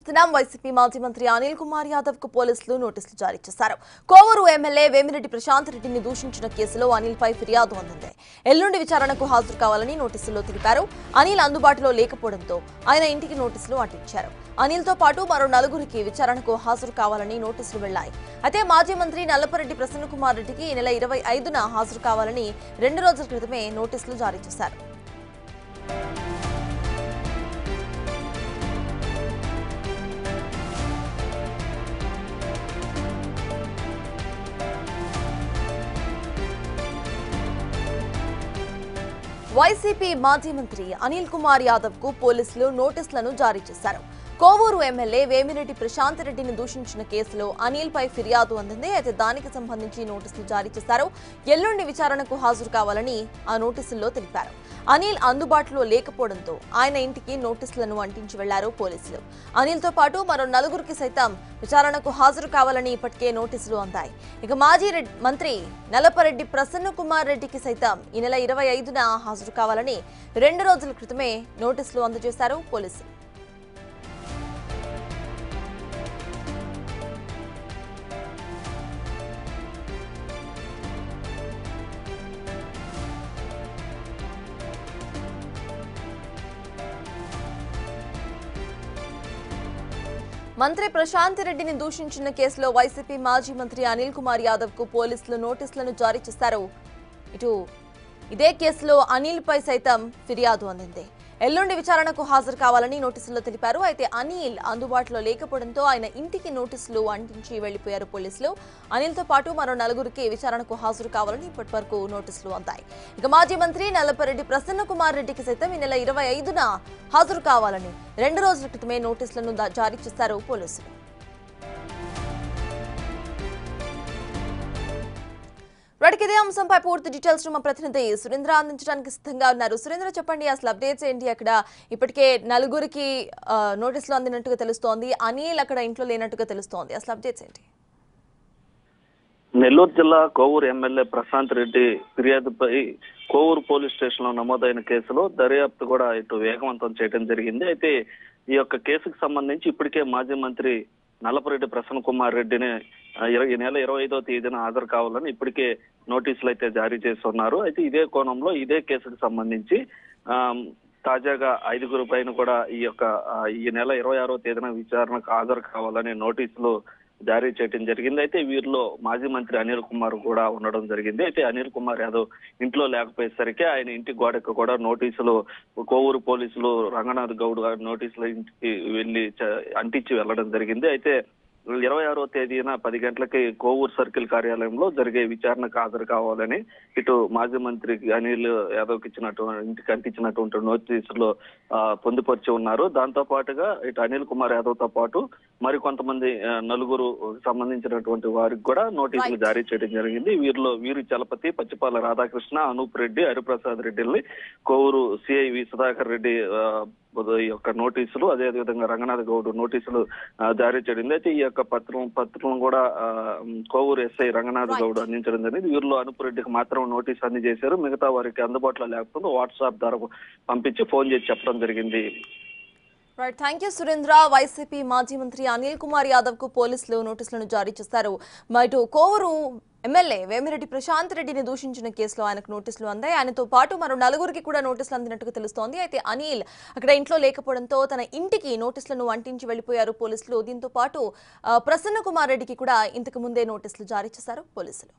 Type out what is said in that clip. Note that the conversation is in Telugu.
చూస్తున్నాం. వైసీపీ మాజీ మంత్రి అనిల్ కుమార్ యాదవ్ కు పోలీసులు నోటీసులు జారీ చేశారు. కోవూరు ఎమ్మెల్యే వేమిరెడ్డి ప్రశాంత్ రెడ్డిని దూషించిన కేసులో అనిల్ పై ఫిర్యాదు అందింది. ఎల్లుండి విచారణకు హాజరు కావాలని నోటీసుల్లో తెలిపారు. అనిల్ అందుబాటులో లేకపోవడంతో ఆయన ఇంటికి నోటీసులు అంటించారు. అనిల్ తో పాటు మరో నలుగురికి విచారణకు హాజరు కావాలని నోటీసులు వెళ్లాయి. అయితే మాజీ మంత్రి నల్లపరెడ్డి ప్రసన్న కుమార్ రెడ్డికి ఈ నెల 25న హాజరు కావాలని 2 రోజుల క్రితమే నోటీసులు జారీ చేశారు. వైసీపీ మాజీ మంత్రి అనిల్ కుమార్ యాదవ్ కు పోలీసులు నోటీసులను జారీ చేశారు. కోవూరు ఎమ్మెల్యే వేమిరెడ్డి ప్రశాంత్ రెడ్డిని దూషించిన కేసులో అనిల్ పై ఫిర్యాదు అందింది. అయితే దానికి సంబంధించి నోటీసులు జారీ చేశారు. ఎల్లుండి విచారణకు హాజరు కావాలని ఆ నోటీసుల్లో తెలిపారు. అనిల్ అందుబాటులో లేకపోవడంతో ఆయన ఇంటికి నోటీసులను అంటించి వెళ్లారు పోలీసులు. అనిల్ తో పాటు మరో నలుగురికి సైతం విచారణకు హాజరు కావాలని ఇప్పటికే నోటీసులు అందాయి. ఇక మాజీ మంత్రి నల్లపరెడ్డి ప్రసన్న కుమార్ రెడ్డికి సైతం ఈ నెల 25న హాజరు కావాలని 2 రోజుల క్రితమే నోటీసులు అందజేశారు పోలీసులు. మంత్రి ప్రశాంత్ రెడ్డిని దూషించిన కేసులో వైసీపీ మాజీ మంత్రి అనిల్ కుమార్ యాదవ్ కు పోలీసులు నోటీసులను జారీ చేశారు. ఇదే కేసులో అనిల్ పై సైతం ఫిర్యాదు అందింది. ఎల్లుండి విచారణకు హాజరు కావాలని నోటీసుల్లో తెలిపారు. అయితే అనిల్ అందుబాటులో లేకపోవడంతో ఆయన ఇంటికి నోటీసులు అంటించి వెళ్లిపోయారు పోలీసులు. అనిల్ తో పాటు మరో నలుగురికి విచారణకు హాజరు కావాలని ఇప్పటి వరకు నోటీసులు అందాయి. ఇక మాజీ మంత్రి నల్లపరెడ్డి ప్రసన్న కుమార్ రెడ్డికి సైతం ఈ నెల 25న హాజరు కావాలని 2 రోజుల క్రితమే నోటీసులను జారీ చేశారు పోలీసులు. ఇదే అంశంపై పూర్తి డీటెయిల్స్ మా ప్రతినిధి సురేంద్ర అందించడానికి సిద్ధంగా ఉన్నారు. సురేంద్ర, చెప్పండి, అసలు అప్డేట్స్ ఏంటి? అక్కడ ఇప్పటికే నలుగురికి నోటీసులు అందినట్టుగా తెలుస్తోంది. అనిల్ అక్కడ ఇంట్లో లేనట్టుగా తెలుస్తోంది. అసలు అప్డేట్స్ ఏంటి? నెల్లూరు జిల్లా కోవూరు ఎమ్మెల్యే ప్రశాంత్ రెడ్డి ఫిర్యాదుపై కోవూరు పోలీస్ స్టేషన్ లో నమోదైన కేసులో దర్యాప్తు కూడా ఇటు వేగవంతం చేయడం జరిగింది. అయితే ఈ యొక్క కేసుకు సంబంధించి ఇప్పటికే మాజీ మంత్రి నల్లపరెడ్డి ప్రసన్న కుమార్ రెడ్డిని ఈ నెల 25వ తేదీన హాజరు కావాలని ఇప్పటికే నోటీసులు అయితే జారీ చేస్తున్నారు. అయితే ఇదే కోణంలో ఇదే కేసుకు సంబంధించి తాజాగా 5 పైన కూడా ఈ నెల 26వ తేదీన విచారణకు హాజరు కావాలని నోటీసులు జారీ చేయడం జరిగింది. అయితే వీరిలో మాజీ మంత్రి అనిల్ కుమార్ కూడా ఉండడం జరిగింది. అయితే అనిల్ కుమార్ యాదవ్ ఇంట్లో లేకపోయేసరికి ఆయన ఇంటి గోడకు కూడా నోటీసులు కోవూరు పోలీసులు రంగనాథ్ గౌడ్ గారి నోటీసులు ఇంటికి వెళ్లి అంటించి వెళ్లడం జరిగింది. అయితే 26వ తేదీన 10 గంటలకి కోవూరు సర్కిల్ కార్యాలయంలో జరిగే విచారణకు హాజరు కావాలని ఇటు మాజీ మంత్రి అనిల్ యాదవ్ ఇంటికి అంటించినటువంటి నోటీసులు పొందుపరిచి ఉన్నారు. దాంతో పాటుగా ఇటు అనిల్ కుమార్ యాదవ్ తో పాటు మరికొంతమంది నలుగురు సంబంధించినటువంటి వారికి కూడా నోటీసులు జారీ చేయడం జరిగింది. వీరిలో వీరి చలపతి, పచ్చిపాల రాధాకృష్ణ, అనూప్ రెడ్డి, హరిప్రసాద్ రెడ్డిని కోవూరు సిఐ సుధాకర్ రెడ్డి యొక్క నోటీసులు, అదేవిధంగా రంగనాథ్ గౌడ్ నోటీసులు జారీ చేయడం. అయితే ఈ యొక్క పత్రం కూడా కోవూరు ఎస్ఐ రంగనాథ్ గౌడ్ అందించడం జరిగింది. వీరిలో అనూప్ రెడ్డికి మాత్రం నోటీసు అందజేశారు. మిగతా వారికి అందుబాటులో లేకపోతే వాట్సాప్ ద్వారా పంపించి ఫోన్ చేసి చెప్పడం జరిగింది. Thank you Surendra. వైసీపీ మాజీ మంత్రి అనిల్ కుమార్ యాదవ్ కు పోలీసులు నోటీసులను జారీ చేశారు. ఇటు కోవూరు ఎమ్మెల్యే వేమిరెడ్డి ప్రశాంత్ రెడ్డిని దూషించిన కేసులో ఆయనకు నోటీసులు అందాయి. ఆయనతో పాటు మరో నలుగురికి కూడా నోటీసులు అందినట్టుగా తెలుస్తోంది. అయితే అనిల్ అక్కడ ఇంట్లో లేకపోవడంతో తన ఇంటికి నోటీసులను అంటించి వెళ్లిపోయారు పోలీసులు. దీంతో పాటు ప్రసన్న కుమార్ రెడ్డికి కూడా ఇంతకు ముందే నోటీసులు జారీ చేశారు పోలీసులు.